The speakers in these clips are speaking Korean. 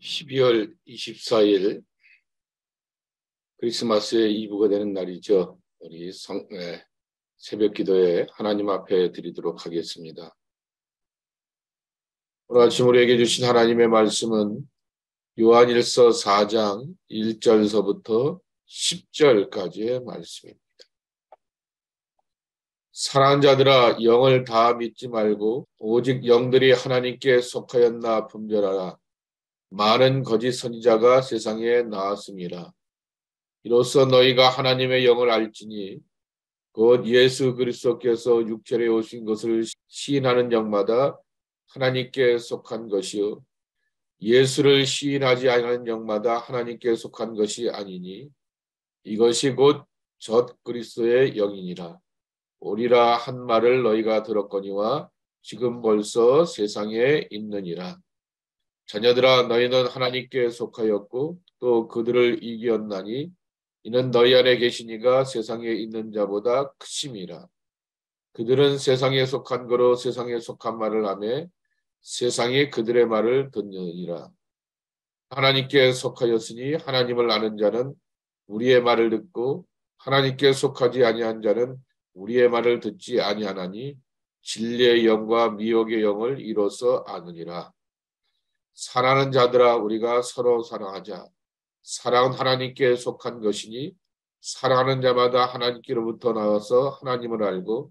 12월 24일 크리스마스의 이브가 되는 날이죠. 우리 새벽 기도에 하나님 앞에 드리도록 하겠습니다. 오늘 아침 우리에게 주신 하나님의 말씀은 요한일서 4장 1절서부터 10절까지의 말씀입니다. 사랑하는 자들아, 영을 다 믿지 말고 오직 영들이 하나님께 속하였나 분별하라. 많은 거짓 선지자가 세상에 나왔습니다. 이로써 너희가 하나님의 영을 알지니 곧 예수 그리스도께서 육체에 오신 것을 시인하는 영마다 하나님께 속한 것이요 예수를 시인하지 않는 영마다 하나님께 속한 것이 아니니 이것이 곧 젖 그리스도의 영이니라. 오리라 한 말을 너희가 들었거니와 지금 벌써 세상에 있느니라. 자녀들아, 너희는 하나님께 속하였고 또 그들을 이겼나니 이는 너희 안에 계시니가 세상에 있는 자보다 크심이라. 그들은 세상에 속한 거로 세상에 속한 말을 하며 세상이 그들의 말을 듣느니라. 하나님께 속하였으니 하나님을 아는 자는 우리의 말을 듣고 하나님께 속하지 아니한 자는 우리의 말을 듣지 아니하나니 진리의 영과 미혹의 영을 이로써 아느니라. 사랑하는 자들아, 우리가 서로 사랑하자. 사랑은 하나님께 속한 것이니 사랑하는 자마다 하나님께로부터 나와서 하나님을 알고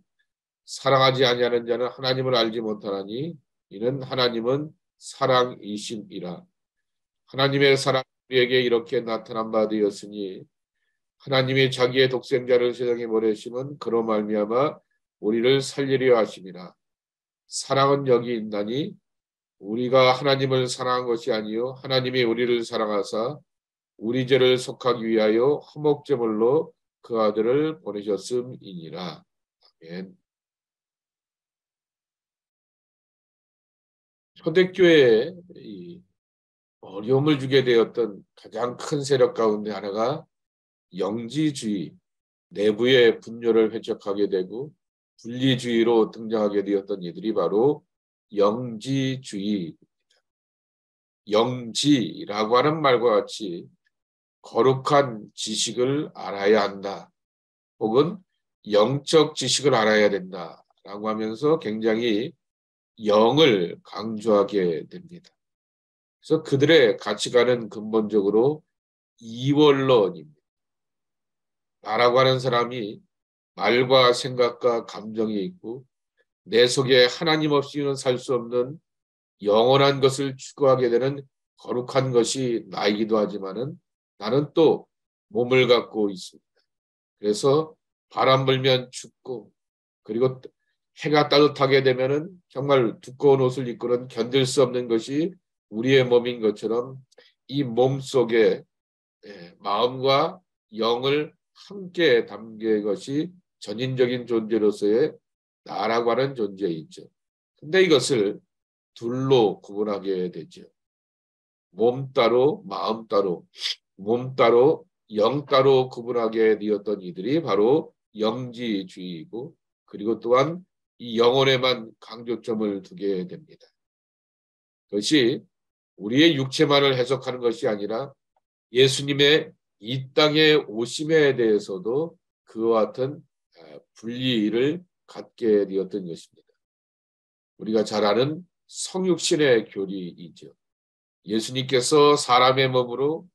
사랑하지 아니하는 자는 하나님을 알지 못하나니 이는 하나님은 사랑이심이라. 하나님의 사랑이 우리에게 이렇게 나타난 바 되었으니 하나님이 자기의 독생자를 세상에 보내심은 그로 말미암아 우리를 살리려 하심이라. 사랑은 여기 있나니 우리가 하나님을 사랑한 것이 아니요 하나님이 우리를 사랑하사 우리 죄를 속하기 위하여 화목제물로 그 아들을 보내셨음이니라. 아멘. 초대교회에 어려움을 주게 되었던 가장 큰 세력 가운데 하나가 영지주의, 내부의 분열을 회척하게 되고 분리주의로 등장하게 되었던 이들이 바로 영지주의입니다. 영지라고 하는 말과 같이 거룩한 지식을 알아야 한다. 혹은 영적 지식을 알아야 된다라고 하면서 굉장히 영을 강조하게 됩니다. 그래서 그들의 가치관은 근본적으로 이원론입니다. 나라고 하는 사람이 말과 생각과 감정이 있고 내 속에 하나님 없이는 살 수 없는 영원한 것을 추구하게 되는 거룩한 것이 나이기도 하지만은 나는 또 몸을 갖고 있습니다. 그래서 바람 불면 춥고 그리고 해가 따뜻하게 되면은 정말 두꺼운 옷을 입고는 견딜 수 없는 것이 우리의 몸인 것처럼 이 몸 속에 마음과 영을 함께 담긴 것이 전인적인 존재로서의 나라고 하는 존재이죠. 근데 이것을 둘로 구분하게 되죠. 몸 따로 마음 따로 몸 따로 영 따로 구분하게 되었던 이들이 바로 영지주의이고 그리고 또한 이 영혼에만 강조점을 두게 됩니다. 그것이 우리의 육체만을 해석하는 것이 아니라 예수님의 이 땅에 오심에 대해서도 그와 같은 분리를 갖게 되었던 것입니다. 우리가 잘 아는 성육신의 교리이죠. 예수님께서 사람의 몸으로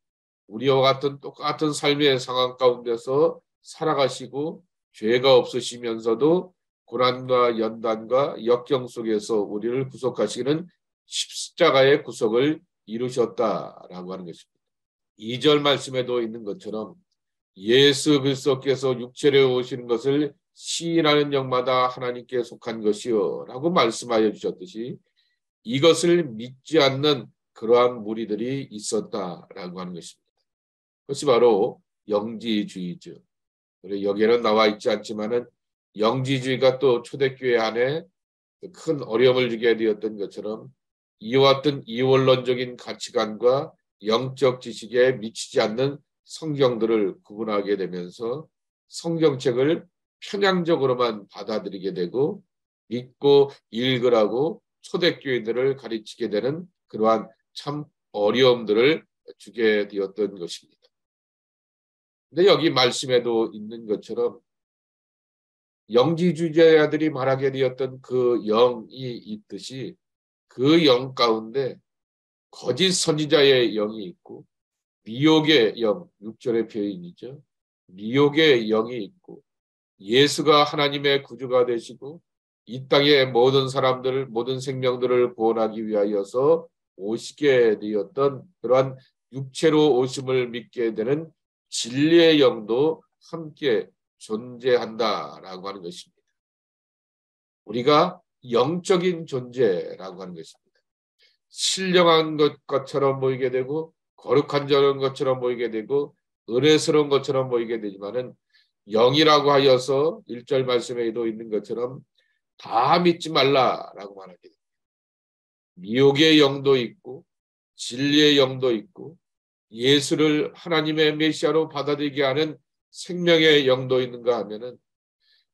우리와 같은 똑같은 삶의 상황 가운데서 살아가시고 죄가 없으시면서도 고난과 연단과 역경 속에서 우리를 구속하시는 십자가의 구속을 이루셨다라고 하는 것입니다. 2절 말씀에도 있는 것처럼 예수 그리스도께서 육체로 오시는 것을 시인하는 영마다 하나님께 속한 것이요 라고 말씀하여 주셨듯이 이것을 믿지 않는 그러한 무리들이 있었다라고 하는 것입니다. 그것이 바로 영지주의죠. 여기에는 나와 있지 않지만은 영지주의가 또 초대교회 안에 큰 어려움을 주게 되었던 것처럼 이와 같은 이원론적인 가치관과 영적 지식에 미치지 않는 성경들을 구분하게 되면서 성경책을 편향적으로만 받아들이게 되고 믿고 읽으라고 초대교회들을 가르치게 되는 그러한 참 어려움들을 주게 되었던 것입니다. 근데 여기 말씀에도 있는 것처럼 영지주의자들이 말하게 되었던 그 영이 있듯이 그 영 가운데 거짓 선지자의 영이 있고 미혹의 영, 6절의 표현이죠. 미혹의 영이 있고 예수가 하나님의 구주가 되시고 이 땅의 모든 사람들을, 모든 생명들을 구원하기 위하여서 오시게 되었던 그러한 육체로 오심을 믿게 되는 진리의 영도 함께 존재한다라고 하는 것입니다. 우리가 영적인 존재라고 하는 것입니다. 신령한 것처럼 보이게 되고 거룩한 것처럼 보이게 되고 은혜스러운 것처럼 보이게 되지만은 영이라고 하여서 1절 말씀에도 있는 것처럼 다 믿지 말라라고 말하게 됩니다. 미혹의 영도 있고 진리의 영도 있고 예수를 하나님의 메시아로 받아들이게 하는 생명의 영도 있는가 하면은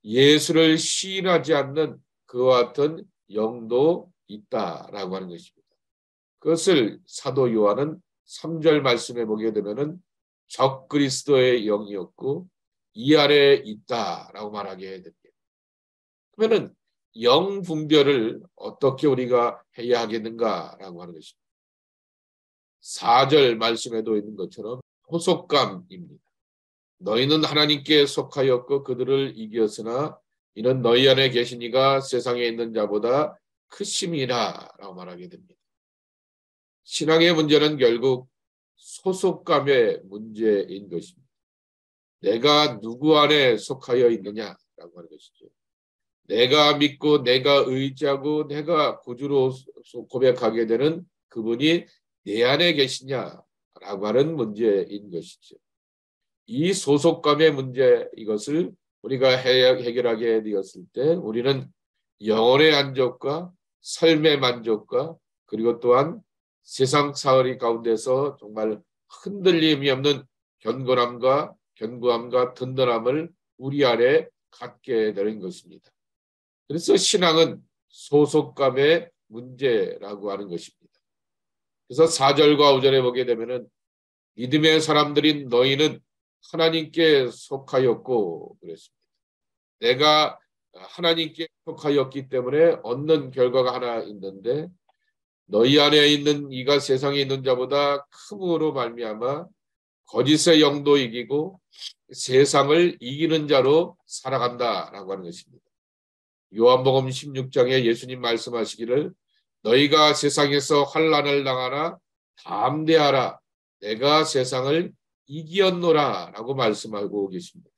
예수를 시인하지 않는 그와 같은 영도 있다라고 하는 것입니다. 그것을 사도 요한은 3절 말씀에 보게 되면은 적 그리스도의 영이었고 이 아래에 있다라고 말하게 됩니다. 그러면은 영 분별을 어떻게 우리가 해야 하겠는가라고 하는 것입니다. 4절 말씀에도 있는 것처럼 호속감입니다. 너희는 하나님께 속하였고 그들을 이겼으나 이는 너희 안에 계신 이가 세상에 있는 자보다 크심이라 라고 말하게 됩니다. 신앙의 문제는 결국 소속감의 문제인 것입니다. 내가 누구 안에 속하여 있느냐라고 하는 것이죠. 내가 믿고 내가 의지하고 내가 구주로 고백하게 되는 그분이 내 안에 계시냐라고 하는 문제인 것이죠. 이 소속감의 문제 이것을 우리가 해결하게 되었을 때 우리는 영혼의 안족과 삶의 만족과 그리고 또한 세상 사거리 가운데서 정말 흔들림이 없는 견고함과 든든함을 우리 안에 갖게 되는 것입니다. 그래서 신앙은 소속감의 문제라고 하는 것입니다. 그래서 4절과 5절에 보게 되면은 믿음의 사람들인 너희는 하나님께 속하였고 그랬습니다. 내가 하나님께 속하였기 때문에 얻는 결과가 하나 있는데 너희 안에 있는 이가 세상에 있는 자보다 큼으로 말미암아 거짓의 영도 이기고 세상을 이기는 자로 살아간다라고 하는 것입니다. 요한복음 16장에 예수님 말씀하시기를 너희가 세상에서 환난을 당하나 담대하라 내가 세상을 이기었노라 라고 말씀하고 계십니다.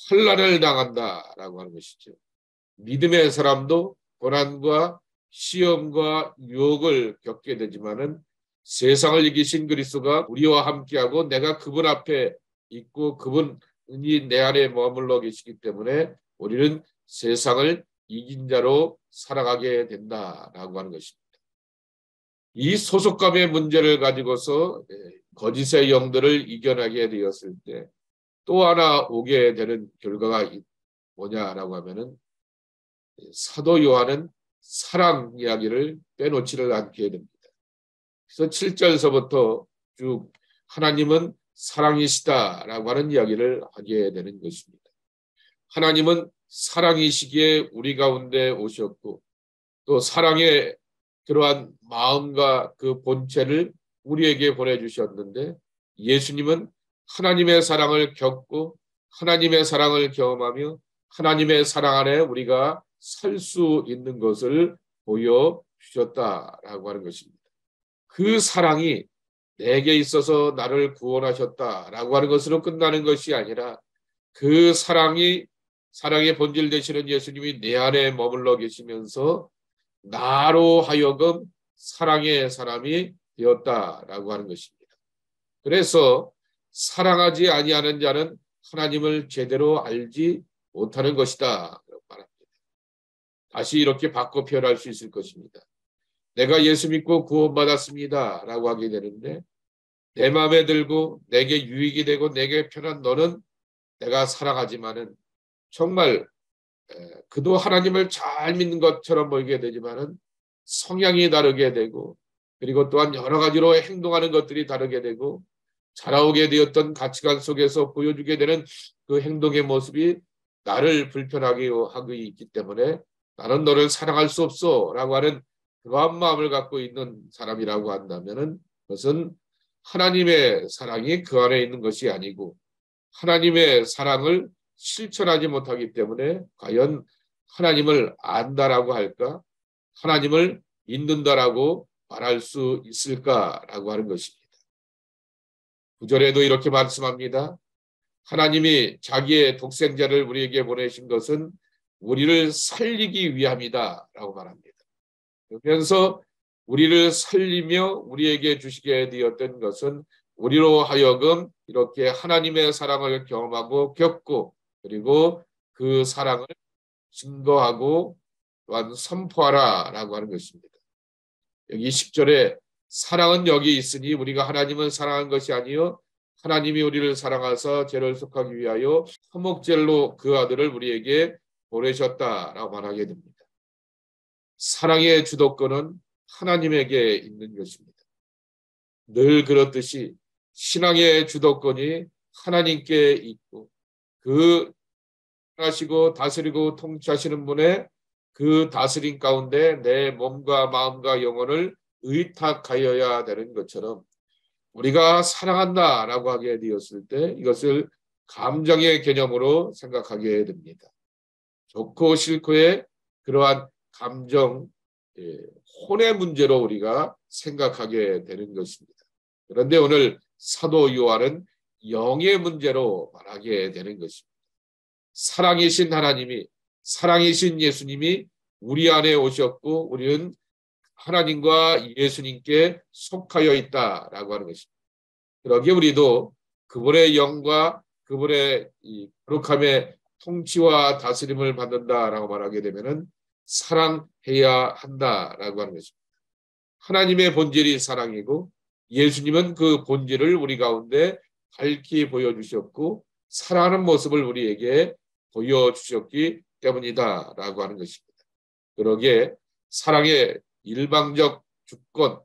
환난을 당한다라고 하는 것이죠. 믿음의 사람도 고난과 시험과 유혹을 겪게 되지만은 세상을 이기신 그리스도가 우리와 함께하고 내가 그분 앞에 있고 그분이 내 안에 머물러 계시기 때문에 우리는 세상을 이긴 자로 살아가게 된다라고 하는 것입니다. 이 소속감의 문제를 가지고서 거짓의 영들을 이겨나게 되었을 때 또 하나 오게 되는 결과가 뭐냐라고 하면은 사도 요한은 사랑 이야기를 빼놓지를 않게 됩니다. 그래서 7절서부터 쭉 하나님은 사랑이시다라고 하는 이야기를 하게 되는 것입니다. 하나님은 사랑이시기에 우리 가운데 오셨고 또 사랑의 그러한 마음과 그 본체를 우리에게 보내주셨는데 예수님은 하나님의 사랑을 겪고 하나님의 사랑을 경험하며 하나님의 사랑 안에 우리가 설 수 있는 것을 보여주셨다라고 하는 것입니다. 그 사랑이 내게 있어서 나를 구원하셨다라고 하는 것으로 끝나는 것이 아니라 그 사랑의 본질 되시는 예수님이 내 안에 머물러 계시면서 나로 하여금 사랑의 사람이 되었다라고 하는 것입니다. 그래서 사랑하지 아니하는 자는 하나님을 제대로 알지 못하는 것이다. 말합니다. 다시 이렇게 바꿔 표현할 수 있을 것입니다. 내가 예수 믿고 구원받았습니다. 라고 하게 되는데 내 마음에 들고 내게 유익이 되고 내게 편한 너는 내가 사랑하지만은 정말 그도 하나님을 잘 믿는 것처럼 보이게 되지만은 성향이 다르게 되고 그리고 또한 여러 가지로 행동하는 것들이 다르게 되고 자라오게 되었던 가치관 속에서 보여주게 되는 그 행동의 모습이 나를 불편하게 하고 있기 때문에 나는 너를 사랑할 수 없어 라고 하는 그러한 마음을 갖고 있는 사람이라고 한다면 그것은 하나님의 사랑이 그 안에 있는 것이 아니고 하나님의 사랑을 실천하지 못하기 때문에 과연 하나님을 안다라고 할까? 하나님을 믿는다라고 말할 수 있을까라고 하는 것입니다. 9절에도 이렇게 말씀합니다. 하나님이 자기의 독생자를 우리에게 보내신 것은 우리를 살리기 위함이다 라고 말합니다. 그러면서 우리를 살리며 우리에게 주시게 되었던 것은 우리로 하여금 이렇게 하나님의 사랑을 경험하고 겪고 그리고 그 사랑을 증거하고 또한 선포하라 라고 하는 것입니다. 여기 10절에 사랑은 여기 있으니 우리가 하나님을 사랑한 것이 아니요 하나님이 우리를 사랑하사 죄를 속하기 위하여 화목제로 그 아들을 우리에게 보내셨다라고 말하게 됩니다. 사랑의 주도권은 하나님에게 있는 것입니다. 늘 그렇듯이 신앙의 주도권이 하나님께 있고 그 하시고 다스리고 통치하시는 분의 그 다스림 가운데 내 몸과 마음과 영혼을 의탁하여야 되는 것처럼 우리가 사랑한다라고 하게 되었을 때 이것을 감정의 개념으로 생각하게 됩니다. 좋고 싫고의 그러한 감정, 혼의 문제로 우리가 생각하게 되는 것입니다. 그런데 오늘 사도 요한은 영의 문제로 말하게 되는 것입니다. 사랑이신 하나님이, 사랑이신 예수님이 우리 안에 오셨고 우리는 하나님과 예수님께 속하여 있다라고 하는 것입니다. 그러기에 우리도 그분의 영과 그분의 이 거룩함의 통치와 다스림을 받는다라고 말하게 되면은 사랑해야 한다라고 하는 것입니다. 하나님의 본질이 사랑이고 예수님은 그 본질을 우리 가운데 밝히 보여주셨고 사랑하는 모습을 우리에게 보여주셨기 때문이다라고 하는 것입니다. 그러기에 사랑의 일방적 주권,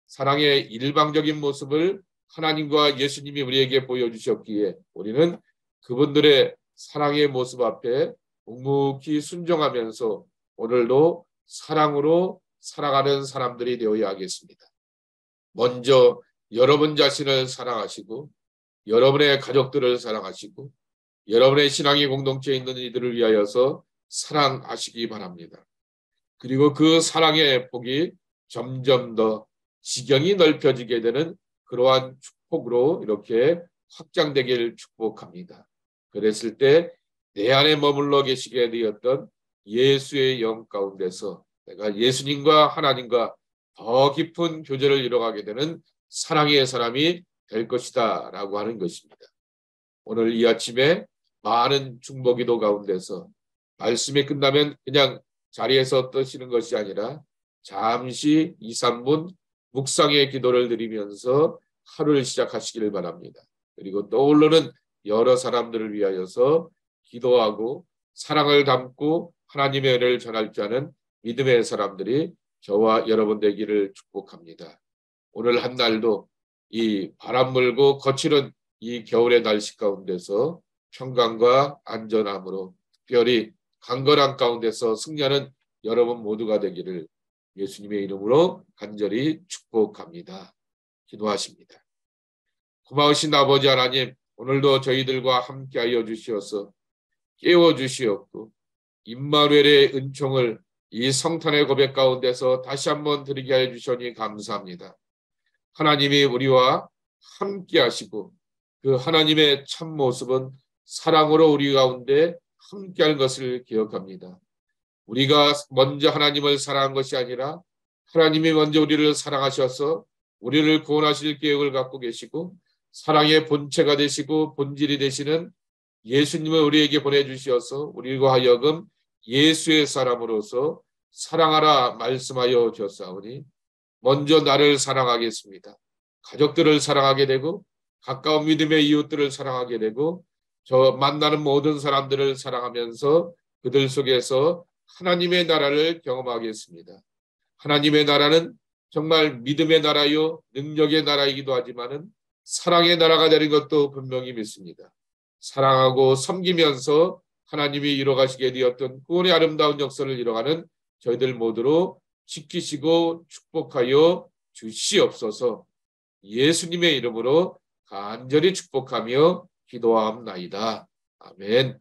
사랑의 일방적인 모습을 하나님과 예수님이 우리에게 보여주셨기에 우리는 그분들의 사랑의 모습 앞에 묵묵히 순종하면서 오늘도 사랑으로 살아가는 사람들이 되어야 하겠습니다. 먼저 여러분 자신을 사랑하시고 여러분의 가족들을 사랑하시고 여러분의 신앙의 공동체에 있는 이들을 위하여서 사랑하시기 바랍니다. 그리고 그 사랑의 폭이 점점 더 지경이 넓혀지게 되는 그러한 축복으로 이렇게 확장되길 축복합니다. 그랬을 때 내 안에 머물러 계시게 되었던 예수의 영 가운데서 내가 예수님과 하나님과 더 깊은 교제를 이뤄가게 되는 사랑의 사람이 될 것이다 라고 하는 것입니다. 오늘 이 아침에 많은 중보기도 가운데서 말씀이 끝나면 그냥 자리에서 떠시는 것이 아니라 잠시 2, 3분 묵상의 기도를 드리면서 하루를 시작하시기를 바랍니다. 그리고 떠오르는 여러 사람들을 위하여서 기도하고 사랑을 담고 하나님의 은혜를 전할 줄 아는 믿음의 사람들이 저와 여러분 되기를 축복합니다. 오늘 한 날도 이 바람 불고 거칠은 이 겨울의 날씨 가운데서 평강과 안전함으로 특별히 강건한 가운데서 승리하는 여러분 모두가 되기를 예수님의 이름으로 간절히 축복합니다. 기도하십니다. 고마우신 아버지 하나님, 오늘도 저희들과 함께하여 주시어서 깨워주시었고 임마누엘의 은총을 이 성탄의 고백 가운데서 다시 한번 드리게 해 주시니 감사합니다. 하나님이 우리와 함께 하시고 그 하나님의 참 모습은 사랑으로 우리 가운데 함께하는 것을 기억합니다. 우리가 먼저 하나님을 사랑한 것이 아니라 하나님이 먼저 우리를 사랑하셔서 우리를 구원하실 계획을 갖고 계시고 사랑의 본체가 되시고 본질이 되시는 예수님을 우리에게 보내주셔서 우리와 하여금 예수의 사람으로서 사랑하라 말씀하여 주셨사오니 먼저 나를 사랑하겠습니다. 가족들을 사랑하게 되고 가까운 믿음의 이웃들을 사랑하게 되고 저 만나는 모든 사람들을 사랑하면서 그들 속에서 하나님의 나라를 경험하겠습니다. 하나님의 나라는 정말 믿음의 나라요, 능력의 나라이기도 하지만은 사랑의 나라가 되는 것도 분명히 믿습니다. 사랑하고 섬기면서 하나님이 이뤄가시게 되었던 구원의 아름다운 역사를 이뤄가는 저희들 모두로 지키시고 축복하여 주시옵소서. 예수님의 이름으로 간절히 축복하며 기도하옵나이다. 아멘.